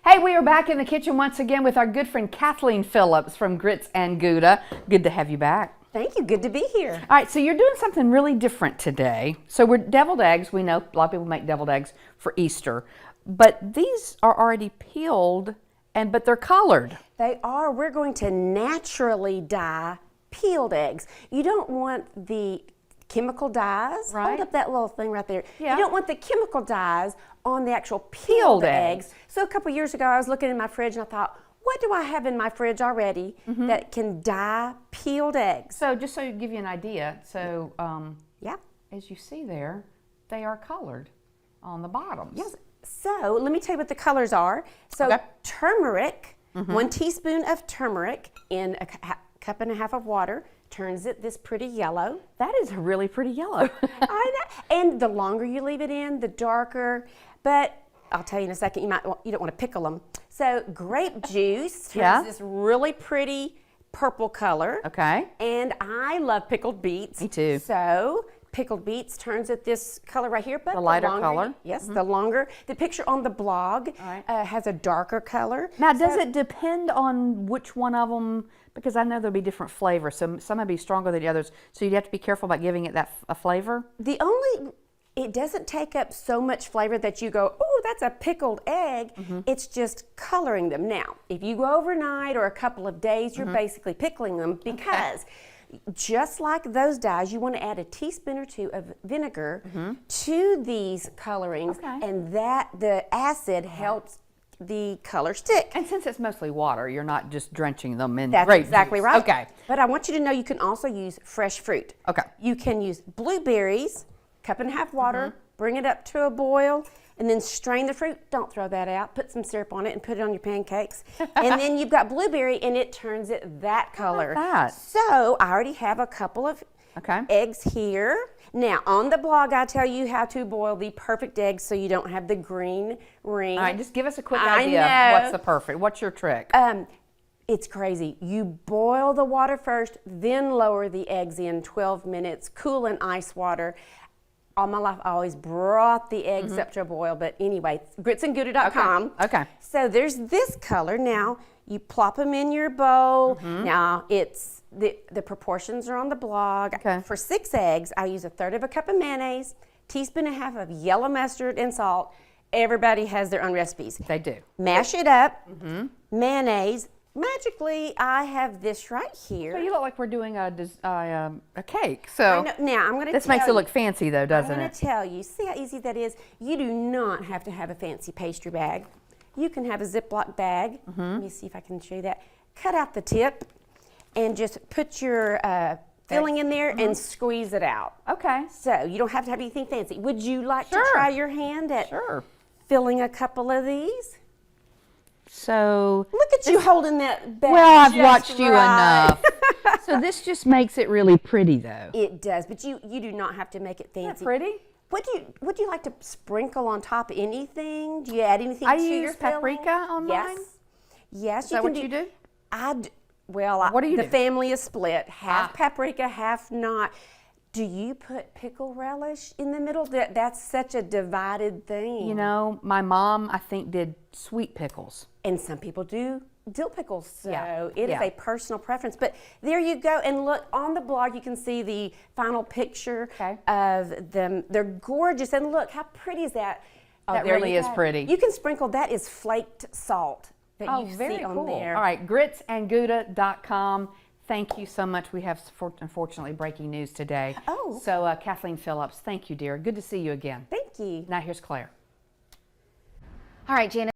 Hey, we are back in the kitchen once again with our good friend Kathleen Phillips from Grits and Gouda. Good to have you back. Thank you. Good to be here. All right, so you're doing something really different today. So we're deviled eggs. We know a lot of people make deviled eggs for Easter, but these are already peeled, but they're colored. They are. We're going to naturally dye peeled eggs. You don't want the chemical dyes. Right. Hold up that little thing right there. Yeah. You don't want the chemical dyes on the actual peeled eggs. So a couple years ago, I was looking in my fridge and I thought, what do I have in my fridge already that can dye peeled eggs? So just so to give you an idea, Yeah. as you see there, they are colored on the bottoms. Yes. So let me tell you what the colors are. So Okay. turmeric, 1 teaspoon of turmeric in a cup and a half of water turns it this pretty yellow. That is a really pretty yellow. I know. And the longer you leave it in, the darker. But I'll tell you in a second, you don't want to pickle them. So grape juice turns this really pretty purple color. Okay. And I love pickled beets. Me too. So pickled beets turns it this color right here. But The lighter color. Yes, the longer. The picture on the blog right. has a darker color. Now, does it depend on which one of them? Because I know there'll be different flavors. Some may be stronger than the others, so you'd have to be careful about giving it a flavor. It doesn't take up so much flavor that you go, oh, that's a pickled egg. It's just coloring them. Now, if you go overnight or a couple of days, you're basically pickling them because just like those dyes, you want to add a teaspoon or two of vinegar to these colorings, and the acid helps the color stick. And since it's mostly water, you're not just drenching them in That's grape exactly juice. right. Okay. But I want you to know you can also use fresh fruit. Okay. You can use blueberries, cup and a half water, bring it up to a boil, and then strain the fruit. Don't throw that out. Put some syrup on it and put it on your pancakes. And then you've got blueberry, and it turns it that color. How about that? So I already have a couple of eggs here. Now, on the blog, I tell you how to boil the perfect eggs so you don't have the green ring. All right, just give us a quick I idea know. of what's your trick? It's crazy. You boil the water first, then lower the eggs in 12 minutes, cool in ice water. All my life, I always brought the eggs up to a boil, but anyway, gritsandgouda.com. Okay. So there's this color. Now, you plop them in your bowl. Now, it's the proportions are on the blog. Okay. For 6 eggs, I use 1/3 of a cup of mayonnaise, teaspoon and a half of yellow mustard and salt. Everybody has their own recipes. They do. Mash it up, mayonnaise. Magically, I have this right here. So you look like we're doing a cake. So Now, I'm going to this makes it look fancy, though, doesn't I'm going it? to tell you, see how easy that is? You do not have to have a fancy pastry bag. You can have a Ziploc bag. Let me see if I can show you that. Cut out the tip and just put your filling in there and squeeze it out. Okay. So you don't have to have anything fancy. Would you like to Sure. try your hand at Sure. filling a couple of these? So Look at you holding that bag. well, I've just watched you right. enough. So this just makes it really pretty, though. It does, but you do not have to make it fancy. Isn't that pretty? Would you like to sprinkle on top of anything? Do you add anything I to your use filling? paprika on mine. Yes, Is that what you do? What do you the do? family is split. Half paprika, half not. Do you put pickle relish in the middle? That's such a divided thing. You know, my mom, I think, did sweet pickles. And some people do dill pickles, so it is Yeah. a personal preference. But there you go, and look, on the blog you can see the final picture of them. They're gorgeous, and look, how pretty is that? Oh, That there really you is go. pretty. You can sprinkle, that is flaked salt that you very see on cool. there. All right, gritsandgouda.com. Thank you so much. We have, unfortunately, breaking news today. Oh. So, Kathleen Phillips, thank you, dear. Good to see you again. Thank you. Now, here's Claire. All right, Janet.